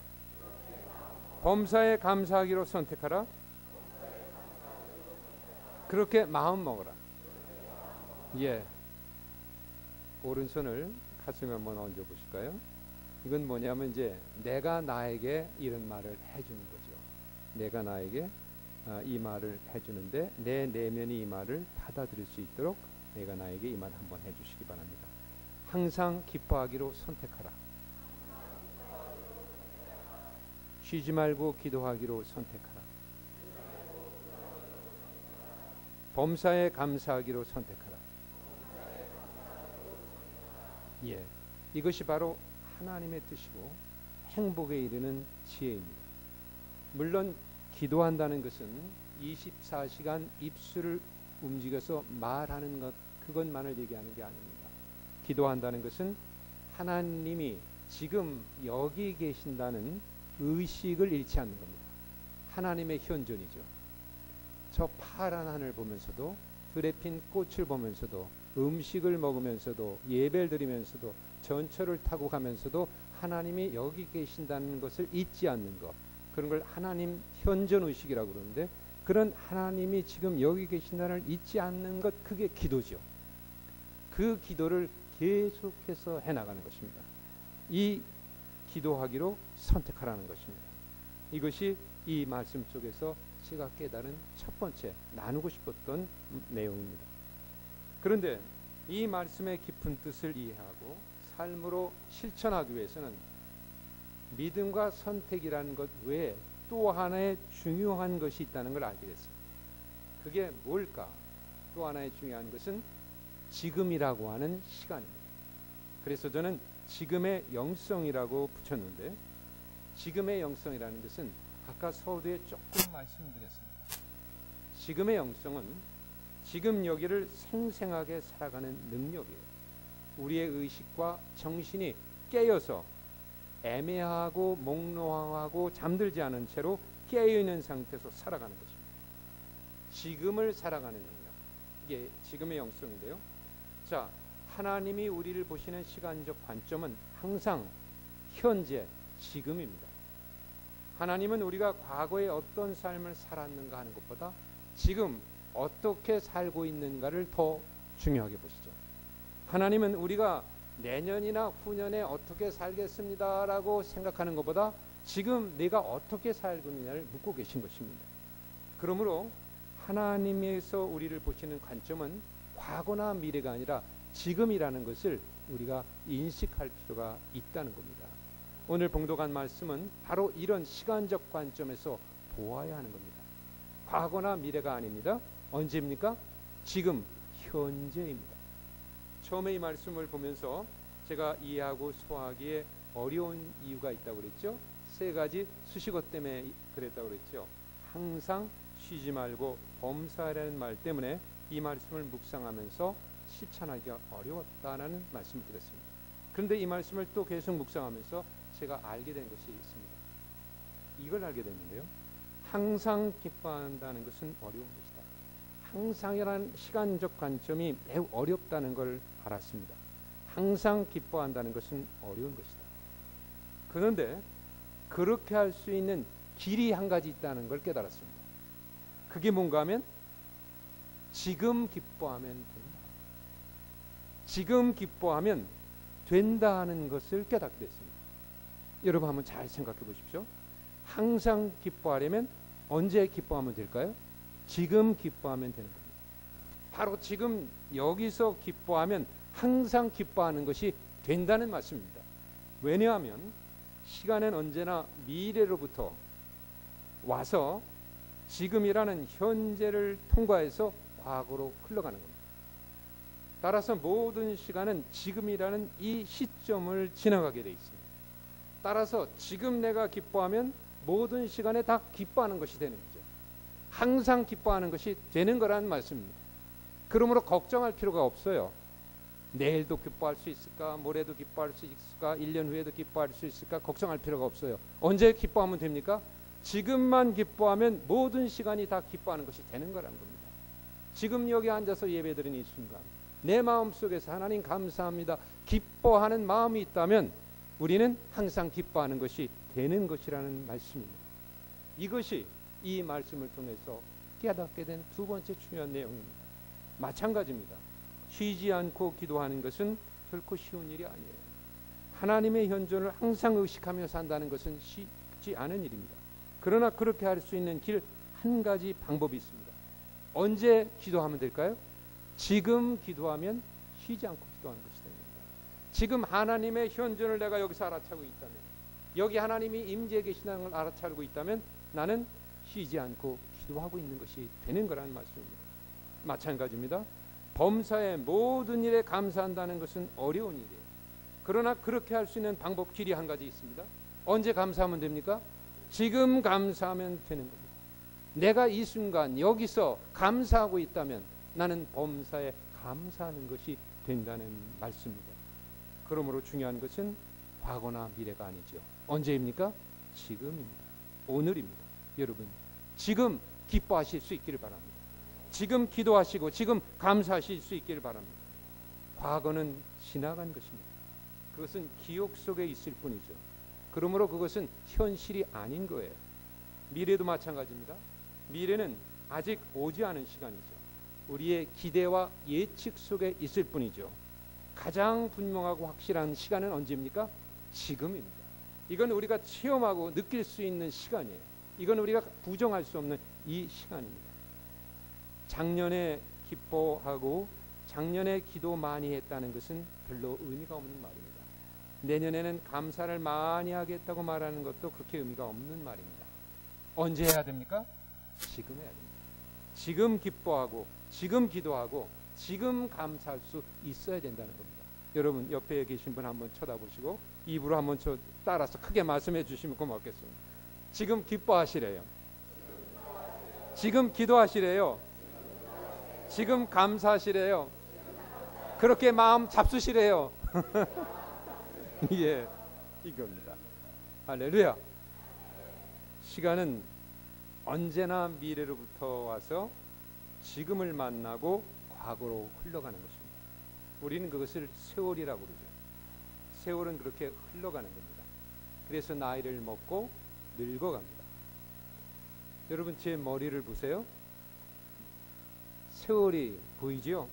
범사에 감사하기로 선택하라. 그렇게 마음 먹어라. 예. 오른손을 가슴에 한번 얹어 보실까요? 이건 뭐냐면 이제 내가 나에게 이런 말을 해주는 거죠. 내가 나에게 이 말을 해주는데 내 내면이 이 말을 받아들일 수 있도록 내가 나에게 이 말 한번 해주시기 바랍니다. 항상 기뻐하기로 선택하라. 쉬지 말고 기도하기로 선택하라. 범사에 감사하기로 선택하라. 예, 이것이 바로 하나님의 뜻이고 행복에 이르는 지혜입니다. 물론 기도한다는 것은 24시간 입술을 움직여서 말하는 것, 그것만을 얘기하는 게 아닙니다. 기도한다는 것은 하나님이 지금 여기 계신다는 의식을 잃지 않는 겁니다. 하나님의 현존이죠. 저 파란 하늘 보면서도, 들에 핀 꽃을 보면서도, 음식을 먹으면서도, 예배를 드리면서도, 전철을 타고 가면서도 하나님이 여기 계신다는 것을 잊지 않는 것, 그런 걸 하나님 현존 의식이라고 그러는데, 그런 하나님이 지금 여기 계신다는 걸 잊지 않는 것, 그게 기도죠. 그 기도를 계속해서 해나가는 것입니다. 이 기도하기로 선택하라는 것입니다. 이것이 이 말씀 속에서 제가 깨달은 첫 번째 나누고 싶었던 내용입니다. 그런데 이 말씀의 깊은 뜻을 이해하고 삶으로 실천하기 위해서는 믿음과 선택이라는 것 외에 또 하나의 중요한 것이 있다는 걸 알게 됐습니다. 그게 뭘까? 또 하나의 중요한 것은 지금이라고 하는 시간입니다. 그래서 저는 지금의 영성이라고 붙였는데, 지금의 영성이라는 것은 아까 서두에 조금 말씀드렸습니다. 지금의 영성은 지금 여기를 생생하게 살아가는 능력이에요. 우리의 의식과 정신이 깨어서 애매하고 몽롱하고 잠들지 않은 채로 깨어있는 상태에서 살아가는 것입니다. 지금을 살아가는 능력, 이게 지금의 영성인데요. 자, 하나님이 우리를 보시는 시간적 관점은 항상 현재, 지금입니다. 하나님은 우리가 과거에 어떤 삶을 살았는가 하는 것보다 지금 어떻게 살고 있는가를 더 중요하게 보시죠. 하나님은 우리가 내년이나 후년에 어떻게 살겠습니다라고 생각하는 것보다 지금 내가 어떻게 살고 있느냐를 묻고 계신 것입니다. 그러므로 하나님에서 우리를 보시는 관점은 과거나 미래가 아니라 지금이라는 것을 우리가 인식할 필요가 있다는 겁니다. 오늘 봉독한 말씀은 바로 이런 시간적 관점에서 보아야 하는 겁니다. 과거나 미래가 아닙니다. 언제입니까? 지금, 현재입니다. 처음에 이 말씀을 보면서 제가 이해하고 소화하기에 어려운 이유가 있다고 그랬죠. 3가지 수식어 때문에 그랬다고 그랬죠. 항상 쉬지 말고 범사라는 말 때문에 이 말씀을 묵상하면서 실천하기가 어려웠다는 말씀을 드렸습니다. 그런데 이 말씀을 또 계속 묵상하면서 제가 알게 된 것이 있습니다. 이걸 알게 됐는데요. 항상 기뻐한다는 것은 어려운 것이다. 항상이라는 시간적 관점이 매우 어렵다는 걸 알았습니다. 항상 기뻐한다는 것은 어려운 것이다. 그런데 그렇게 할 수 있는 길이 한 가지 있다는 걸 깨달았습니다. 그게 뭔가 하면 지금 기뻐하면 된다. 지금 기뻐하면 된다는 것을 깨닫게 됐습니다. 여러분 한번 잘 생각해 보십시오. 항상 기뻐하려면 언제 기뻐하면 될까요? 지금 기뻐하면 되는 겁니다. 바로 지금 여기서 기뻐하면 항상 기뻐하는 것이 된다는 말씀입니다. 왜냐하면 시간은 언제나 미래로부터 와서 지금이라는 현재를 통과해서 과거로 흘러가는 겁니다. 따라서 모든 시간은 지금이라는 이 시점을 지나가게 돼 있습니다. 따라서 지금 내가 기뻐하면 모든 시간에 다 기뻐하는 것이 되는 거죠. 항상 기뻐하는 것이 되는 거라는 말씀입니다. 그러므로 걱정할 필요가 없어요. 내일도 기뻐할 수 있을까? 모레도 기뻐할 수 있을까? 1년 후에도 기뻐할 수 있을까? 걱정할 필요가 없어요. 언제 기뻐하면 됩니까? 지금만 기뻐하면 모든 시간이 다 기뻐하는 것이 되는 거라는 겁니다. 지금 여기 앉아서 예배드리는 이 순간 내 마음속에서 하나님 감사합니다. 기뻐하는 마음이 있다면 우리는 항상 기뻐하는 것이 되는 것이라는 말씀입니다. 이것이 이 말씀을 통해서 깨닫게 된 두 번째 중요한 내용입니다. 마찬가지입니다. 쉬지 않고 기도하는 것은 결코 쉬운 일이 아니에요. 하나님의 현존을 항상 의식하며 산다는 것은 쉽지 않은 일입니다. 그러나 그렇게 할 수 있는 길 한 가지 방법이 있습니다. 언제 기도하면 될까요? 지금 기도하면 쉬지 않고 기도하는 것이 됩니다. 지금 하나님의 현존을 내가 여기서 알아차고 있다면, 여기 하나님이 임재해 계시다는 걸 알아차고 있다면 나는 쉬지 않고 기도하고 있는 것이 되는 거라는 말씀입니다. 마찬가지입니다. 범사의 모든 일에 감사한다는 것은 어려운 일이에요. 그러나 그렇게 할 수 있는 방법 길이 한 가지 있습니다. 언제 감사하면 됩니까? 지금 감사하면 되는 겁니다. 내가 이 순간 여기서 감사하고 있다면 나는 범사에 감사하는 것이 된다는 말씀입니다. 그러므로 중요한 것은 과거나 미래가 아니죠. 언제입니까? 지금입니다. 오늘입니다. 여러분 지금 기뻐하실 수 있기를 바랍니다. 지금 기도하시고 지금 감사하실 수 있기를 바랍니다. 과거는 지나간 것입니다. 그것은 기억 속에 있을 뿐이죠. 그러므로 그것은 현실이 아닌 거예요. 미래도 마찬가지입니다. 미래는 아직 오지 않은 시간이죠. 우리의 기대와 예측 속에 있을 뿐이죠. 가장 분명하고 확실한 시간은 언제입니까? 지금입니다. 이건 우리가 체험하고 느낄 수 있는 시간이에요. 이건 우리가 부정할 수 없는 이 시간입니다. 작년에 기뻐하고 작년에 기도 많이 했다는 것은 별로 의미가 없는 말입니다. 내년에는 감사를 많이 하겠다고 말하는 것도 그렇게 의미가 없는 말입니다. 언제 해야 됩니까? 지금 해야 됩니다. 지금 기뻐하고 지금 기도하고 지금 감사할 수 있어야 된다는 겁니다. 여러분 옆에 계신 분 한번 쳐다보시고 입으로 한번 따라서 크게 말씀해 주시면 고맙겠습니다. 지금 기뻐하시래요. 지금 기도하시래요. 지금 감사하시래요. 그렇게 마음 잡수시래요. 예, 이겁니다. 할렐루야. 시간은 언제나 미래로부터 와서 지금을 만나고 과거로 흘러가는 것입니다. 우리는 그것을 세월이라고 그러죠. 세월은 그렇게 흘러가는 겁니다. 그래서 나이를 먹고 늙어갑니다. 여러분 제 머리를 보세요. 세월이 보이지요?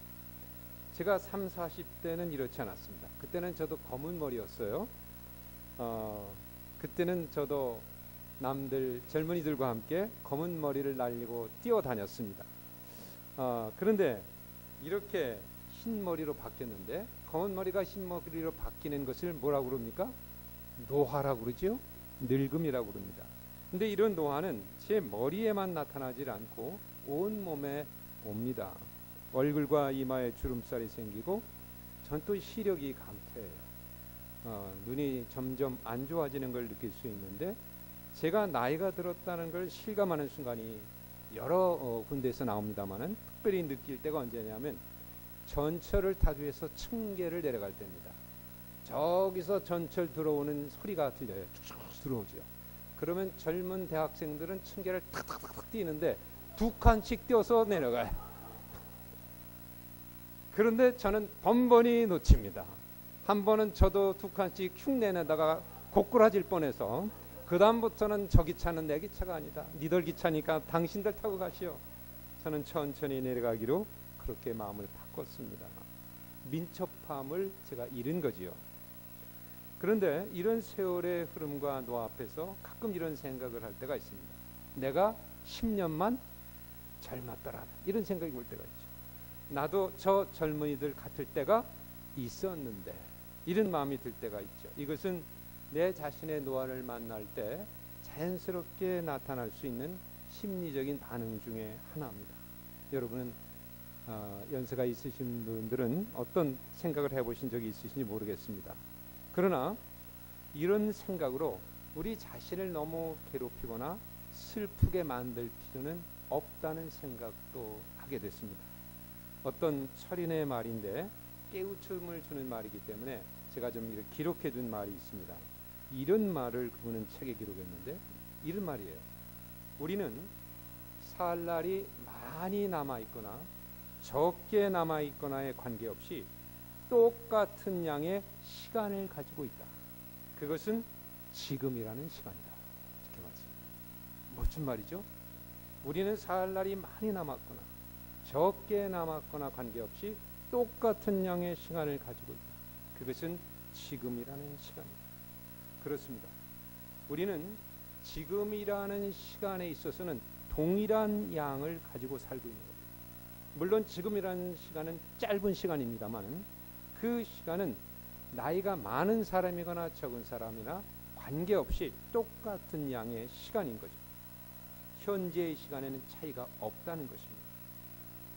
제가 30, 40대는 이렇지 않았습니다. 그때는 저도 검은 머리였어요. 그때는 저도 남들 젊은이들과 함께 검은 머리를 날리고 뛰어다녔습니다. 그런데 이렇게 흰 머리로 바뀌었는데, 검은 머리가 흰 머리로 바뀌는 것을 뭐라고 그럽니까? 노화라고 그러죠. 늙음이라고 그럽니다. 근데 이런 노화는 제 머리에만 나타나질 않고 온 몸에 옵니다. 얼굴과 이마에 주름살이 생기고 전 또 시력이 감퇴해요. 눈이 점점 안 좋아지는 걸 느낄 수 있는데, 제가 나이가 들었다는 걸 실감하는 순간이 여러 군데에서 나옵니다만은 특별히 느낄 때가 언제냐면 전철을 타기 위해서 층계를 내려갈 때입니다. 저기서 전철 들어오는 소리가 들려요. 쭉쭉 들어오죠. 그러면 젊은 대학생들은 층계를 탁탁탁탁 뛰는데 2칸씩 뛰어서 내려가요. 그런데 저는 번번이 놓칩니다. 한 번은 저도 2칸씩 흉 내내다가 고꾸라질 뻔해서, 그 다음부터는 저 기차는 내 기차가 아니다. 니들 기차니까 당신들 타고 가시오. 저는 천천히 내려가기로 그렇게 마음을 바꿨습니다. 민첩함을 제가 잃은 거지요. 그런데 이런 세월의 흐름과 노화 앞에서 가끔 이런 생각을 할 때가 있습니다. 내가 10년만 젊었더라, 이런 생각이 올 때가 있죠. 나도 저 젊은이들 같을 때가 있었는데, 이런 마음이 들 때가 있죠. 이것은 내 자신의 노화를 만날 때 자연스럽게 나타날 수 있는 심리적인 반응 중에 하나입니다. 여러분은 연세가 있으신 분들은 어떤 생각을 해보신 적이 있으신지 모르겠습니다. 그러나 이런 생각으로 우리 자신을 너무 괴롭히거나 슬프게 만들 필요는 없다는 생각도 하게 됐습니다. 어떤 철인의 말인데 깨우침을 주는 말이기 때문에 제가 좀 이렇게 기록해 둔 말이 있습니다. 이런 말을 그분은 책에 기록했는데, 이런 말이에요. 우리는 살 날이 많이 남아있거나 적게 남아있거나에 관계없이 똑같은 양의 시간을 가지고 있다. 그것은 지금이라는 시간이다. 이렇게 말씀합니다. 멋진 말이죠. 우리는 살 날이 많이 남았거나 적게 남았거나 관계없이 똑같은 양의 시간을 가지고 있다. 그것은 지금이라는 시간이다. 그렇습니다. 우리는 지금이라는 시간에 있어서는 동일한 양을 가지고 살고 있는 겁니다. 물론 지금이라는 시간은 짧은 시간입니다만, 그 시간은 나이가 많은 사람이거나 적은 사람이나 관계없이 똑같은 양의 시간인 거죠. 현재의 시간에는 차이가 없다는 것입니다.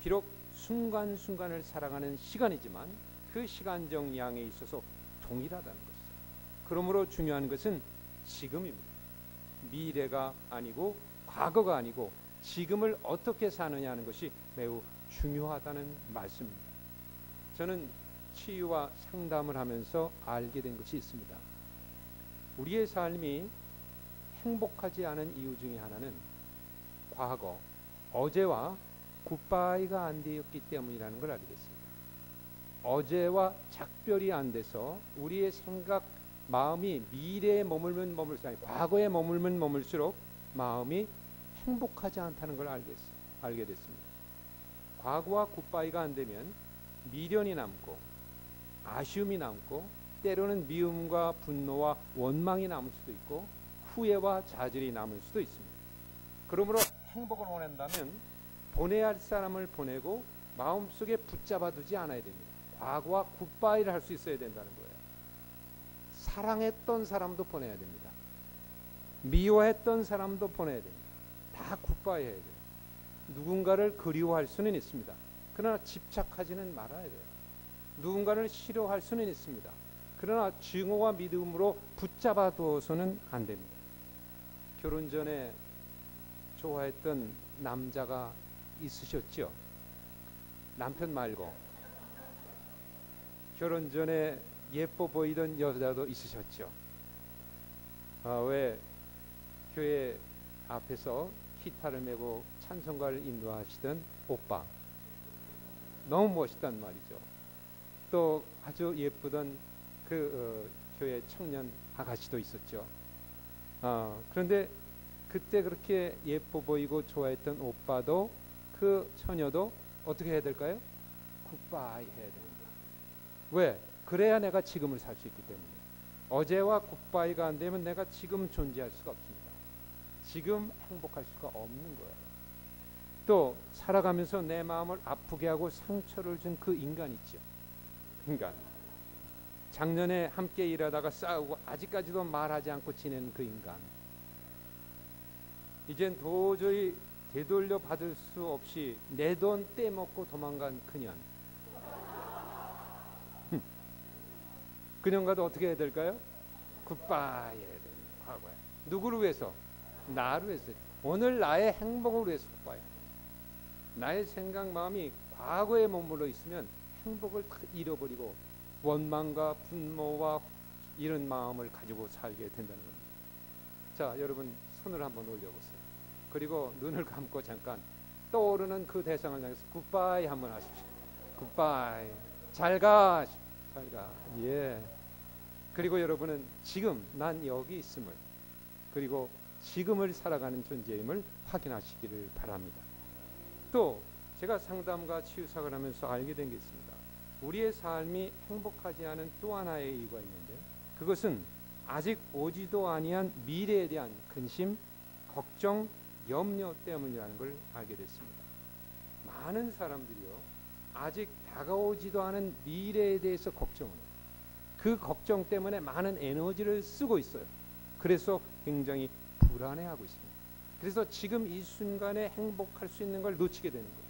비록 순간순간을 살아가는 시간이지만 그 시간적 양에 있어서 동일하다는 것이죠. 그러므로 중요한 것은 지금입니다. 미래가 아니고 과거가 아니고 지금을 어떻게 사느냐 하는 것이 매우 중요하다는 말씀입니다. 저는 치유와 상담을 하면서 알게 된 것이 있습니다. 우리의 삶이 행복하지 않은 이유 중에 하나는 과거, 어제와 굿바이가 안 되었기 때문이라는 걸 알게 됐습니다. 어제와 작별이 안 돼서 우리의 생각, 마음이 미래에 머물면 머물수록, 과거에 머물면 머물수록 마음이 행복하지 않다는 걸 알게 됐습니다. 과거와 굿바이가 안 되면 미련이 남고 아쉬움이 남고 때로는 미움과 분노와 원망이 남을 수도 있고 후회와 좌절이 남을 수도 있습니다. 그러므로 행복을 원한다면 보내야 할 사람을 보내고 마음속에 붙잡아 두지 않아야 됩니다. 과거와 굿바이를 할 수 있어야 된다는 거예요. 사랑했던 사람도 보내야 됩니다. 미워했던 사람도 보내야 됩니다. 다 굿바이 해야 돼요. 누군가를 그리워할 수는 있습니다. 그러나 집착하지는 말아야 돼요. 누군가를 싫어할 수는 있습니다. 그러나 증오와 믿음으로 붙잡아 두어서는 안 됩니다. 결혼 전에 좋아했던 남자가 있으셨죠? 남편 말고 결혼 전에 예뻐 보이던 여자도 있으셨죠? 왜 교회 앞에서 기타를 메고 찬송가를 인도하시던 오빠, 너무 멋있단 말이죠. 또 아주 예쁘던 그 교회 청년 아가씨도 있었죠. 그런데 그때 그렇게 예뻐 보이고 좋아했던 오빠도, 그 처녀도 어떻게 해야 될까요? 굿바이 해야 됩니다. 왜? 그래야 내가 지금을 살 수 있기 때문에. 어제와 굿바이가 안 되면 내가 지금 존재할 수가 없습니다. 지금 행복할 수가 없는 거예요. 또 살아가면서 내 마음을 아프게 하고 상처를 준 그 인간 있죠. 인간. 작년에 함께 일하다가 싸우고 아직까지도 말하지 않고 지내는 그 인간. 이젠 도저히 되돌려 받을 수 없이 내 돈 떼먹고 도망간 그년. 그년과도 어떻게 해야 될까요? 굿바이 해야 됩니다. 과거에. 누구를 위해서? 나를 위해서. 오늘 나의 행복을 위해서 굿바이. 나의 생각 마음이 과거에 머물러 있으면 행복을 잃어버리고 원망과 분노와 이런 마음을 가지고 살게 된다는 겁니다. 자, 여러분 손을 한번 올려보세요. 그리고 눈을 감고 잠깐 떠오르는 그 대상을 향해서 굿바이 한번 하십시오. 굿바이. 잘 가. 잘 가. 예. 그리고 여러분은 지금 난 여기 있음을, 그리고 지금을 살아가는 존재임을 확인하시기를 바랍니다. 또 제가 상담과 치유사를 하면서 알게 된 게 있습니다. 우리의 삶이 행복하지 않은 또 하나의 이유가 있는데, 그것은 아직 오지도 아니한 미래에 대한 근심, 걱정, 염려 때문이라는 걸 알게 됐습니다. 많은 사람들이요, 아직 다가오지도 않은 미래에 대해서 걱정을 해요. 그 걱정 때문에 많은 에너지를 쓰고 있어요. 그래서 굉장히 불안해하고 있습니다. 그래서 지금 이 순간에 행복할 수 있는 걸 놓치게 되는 거예요.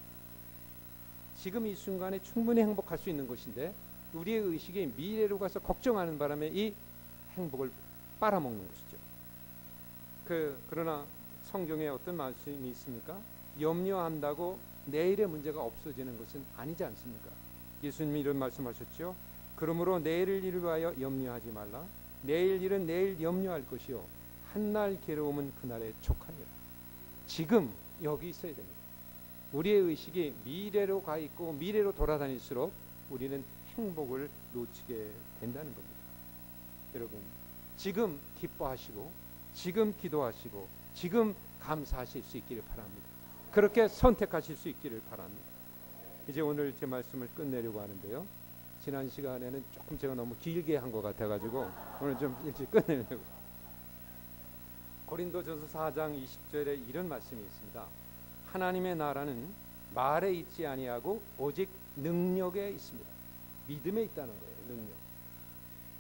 지금 이 순간에 충분히 행복할 수 있는 것인데 우리의 의식이 미래로 가서 걱정하는 바람에 이 행복을 빨아먹는 것이죠. 그러나 성경에 어떤 말씀이 있습니까? 염려한다고 내일의 문제가 없어지는 것은 아니지 않습니까? 예수님이 이런 말씀하셨죠. 그러므로 내일 일을 위하여 염려하지 말라. 내일 일은 내일 염려할 것이요 한날 괴로움은 그날에 족하니라. 지금 여기 있어야 됩니다. 우리의 의식이 미래로 가 있고 미래로 돌아다닐수록 우리는 행복을 놓치게 된다는 겁니다. 여러분, 지금 기뻐하시고 지금 기도하시고 지금 감사하실 수 있기를 바랍니다. 그렇게 선택하실 수 있기를 바랍니다. 이제 오늘 제 말씀을 끝내려고 하는데요. 지난 시간에는 조금 제가 너무 길게 한 것 같아가지고 오늘 좀 일찍 끝내려고. 고린도전서 4장 20절에 이런 말씀이 있습니다. 하나님의 나라는 말에 있지 아니하고 오직 능력에 있습니다. 믿음에 있다는 거예요. 능력.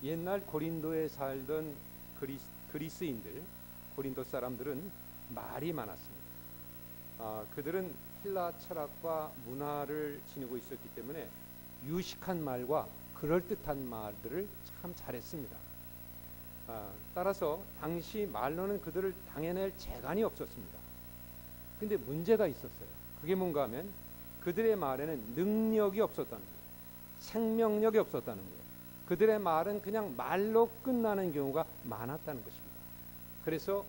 옛날 고린도에 살던 그리스인들, 고린도 사람들은 말이 많았습니다. 그들은 헬라 철학과 문화를 지니고 있었기 때문에 유식한 말과 그럴듯한 말들을 참 잘했습니다. 따라서 당시 말로는 그들을 당해낼 재간이 없었습니다. 근데 문제가 있었어요. 그게 뭔가 하면 그들의 말에는 능력이 없었다는 거예요. 생명력이 없었다는 거예요. 그들의 말은 그냥 말로 끝나는 경우가 많았다는 것입니다. 그래서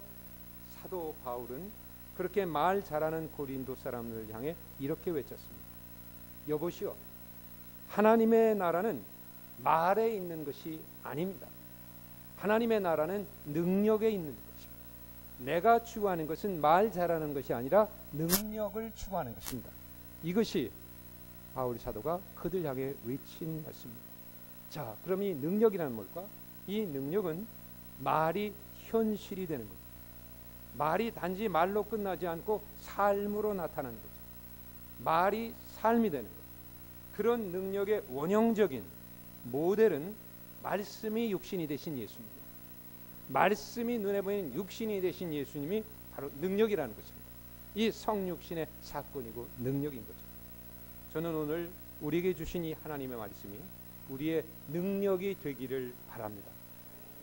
사도 바울은 그렇게 말 잘하는 고린도 사람을 향해 이렇게 외쳤습니다. 여보시오, 하나님의 나라는 말에 있는 것이 아닙니다. 하나님의 나라는 능력에 있는 것입니다. 내가 추구하는 것은 말 잘하는 것이 아니라 능력을 추구하는 것입니다. 이것이 바울 사도가 그들 향해 외친 말씀입니다. 자, 그럼 이 능력이라는 뭘까? 이 능력은 말이 현실이 되는 겁니다. 말이 단지 말로 끝나지 않고 삶으로 나타나는 거죠. 말이 삶이 되는 거죠. 그런 능력의 원형적인 모델은 말씀이 육신이 되신 예수님입니다. 말씀이 눈에 보이는 육신이 되신 예수님이 바로 능력이라는 것입니다. 이 성육신의 사건이고 능력인 거죠. 저는 오늘 우리에게 주신 이 하나님의 말씀이 우리의 능력이 되기를 바랍니다.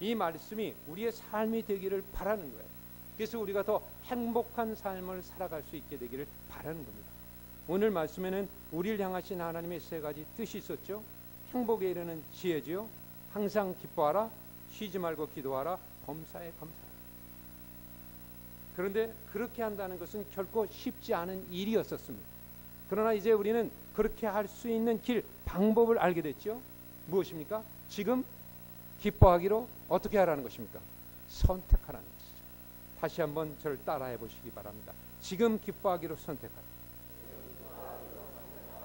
이 말씀이 우리의 삶이 되기를 바라는 거예요. 그래서 우리가 더 행복한 삶을 살아갈 수 있게 되기를 바라는 겁니다. 오늘 말씀에는 우리를 향하신 하나님의 세 가지 뜻이 있었죠. 행복에 이르는 지혜지요. 항상 기뻐하라. 쉬지 말고 기도하라. 범사에 감사하라. 그런데 그렇게 한다는 것은 결코 쉽지 않은 일이었었습니다. 그러나 이제 우리는 그렇게 할 수 있는 길, 방법을 알게 됐죠. 무엇입니까? 지금 기뻐하기로 어떻게 하라는 것입니까? 선택하라는 것이죠. 다시 한번 저를 따라해 보시기 바랍니다. 지금 기뻐하기로 선택하라.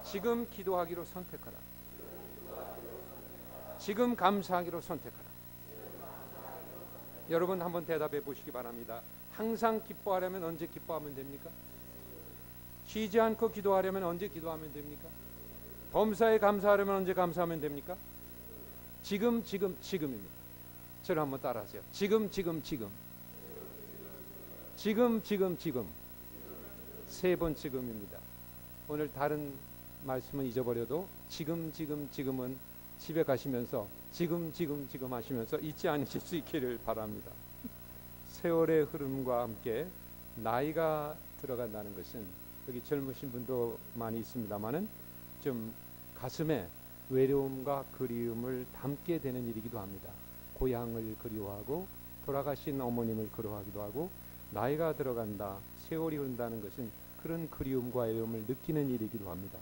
지금 기도하기로 선택하라. 지금 감사하기로 선택하라. 여러분 한번 대답해 보시기 바랍니다. 항상 기뻐하려면 언제 기뻐하면 됩니까? 쉬지 않고 기도하려면 언제 기도하면 됩니까? 범사에 감사하려면 언제 감사하면 됩니까? 지금, 지금, 지금입니다. 저를 한번 따라하세요. 지금, 지금, 지금. 지금, 지금, 지금. 세 번 지금입니다. 오늘 다른 말씀은 잊어버려도 지금, 지금, 지금은 집에 가시면서 지금, 지금, 지금 하시면서 잊지 않으실 수 있기를 바랍니다. 세월의 흐름과 함께 나이가 들어간다는 것은 여기 젊으신 분도 많이 있습니다만은 좀 가슴에 외로움과 그리움을 담게 되는 일이기도 합니다. 고향을 그리워하고 돌아가신 어머님을 그리워하기도 하고 나이가 들어간다, 세월이 흐른다는 것은 그런 그리움과 외로움을 느끼는 일이기도 합니다.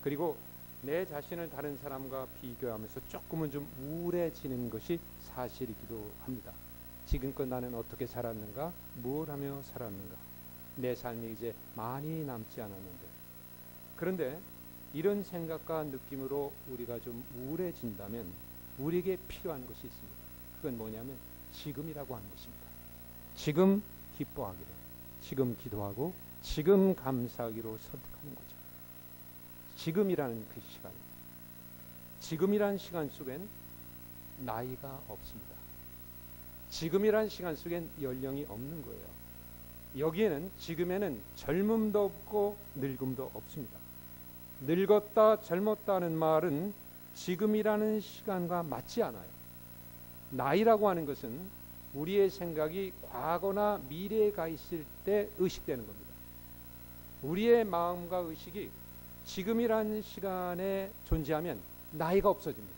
그리고 내 자신을 다른 사람과 비교하면서 조금은 좀 우울해지는 것이 사실이기도 합니다. 지금껏 나는 어떻게 살았는가? 뭘 하며 살았는가? 내 삶이 이제 많이 남지 않았는데. 그런데 이런 생각과 느낌으로 우리가 좀 우울해진다면 우리에게 필요한 것이 있습니다. 그건 뭐냐면 지금이라고 하는 것입니다. 지금 기뻐하기로, 지금 기도하고, 지금 감사하기로 선택하는 거죠. 지금이라는 그 시간, 지금이라는 시간 속엔 나이가 없습니다. 지금이라는 시간 속엔 연령이 없는 거예요. 여기에는 지금에는 젊음도 없고 늙음도 없습니다. 늙었다 젊었다는 말은 지금이라는 시간과 맞지 않아요. 나이라고 하는 것은 우리의 생각이 과거나 미래에 가 있을 때 의식되는 겁니다. 우리의 마음과 의식이 지금이라는 시간에 존재하면 나이가 없어집니다.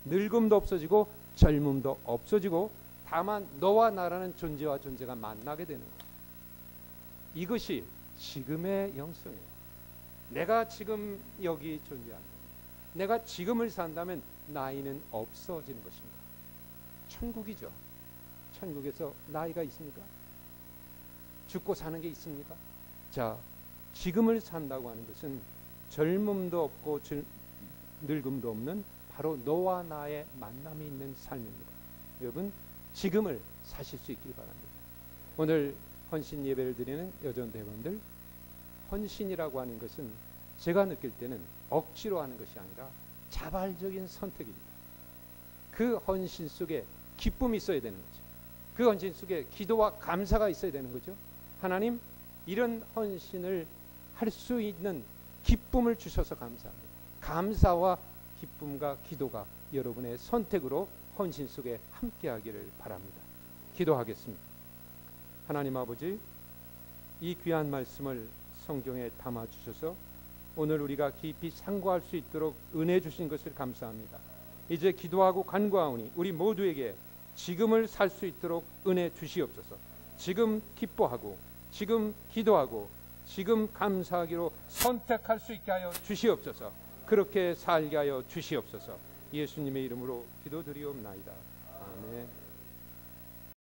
늙음도 없어지고 젊음도 없어지고 다만 너와 나라는 존재와 존재가 만나게 되는 거예요. 이것이 지금의 영성이에요. 내가 지금 여기 존재한다. 내가 지금을 산다면 나이는 없어지는 것입니다. 천국이죠. 천국에서 나이가 있습니까? 죽고 사는 게 있습니까? 자, 지금을 산다고 하는 것은 젊음도 없고 늙음도 없는 바로 너와 나의 만남이 있는 삶입니다. 여러분, 지금을 사실 수 있길 바랍니다. 오늘 헌신 예배를 드리는 여전대원들, 헌신이라고 하는 것은 제가 느낄 때는 억지로 하는 것이 아니라 자발적인 선택입니다. 그 헌신 속에 기쁨이 있어야 되는 거죠. 그 헌신 속에 기도와 감사가 있어야 되는 거죠. 하나님, 이런 헌신을 할 수 있는 기쁨을 주셔서 감사합니다. 감사와 기쁨과 기도가 여러분의 선택으로 헌신 속에 함께하기를 바랍니다. 기도하겠습니다. 하나님 아버지, 이 귀한 말씀을 성경에 담아 주셔서 오늘 우리가 깊이 상고할 수 있도록 은혜 주신 것을 감사합니다. 이제 기도하고 간구하오니 우리 모두에게 지금을 살 수 있도록 은혜 주시옵소서. 지금 기뻐하고, 지금 기도하고, 지금 감사하기로 선택할 수 있게 하여 주시옵소서. 그렇게 살게 하여 주시옵소서. 예수님의 이름으로 기도드리옵나이다. 아멘.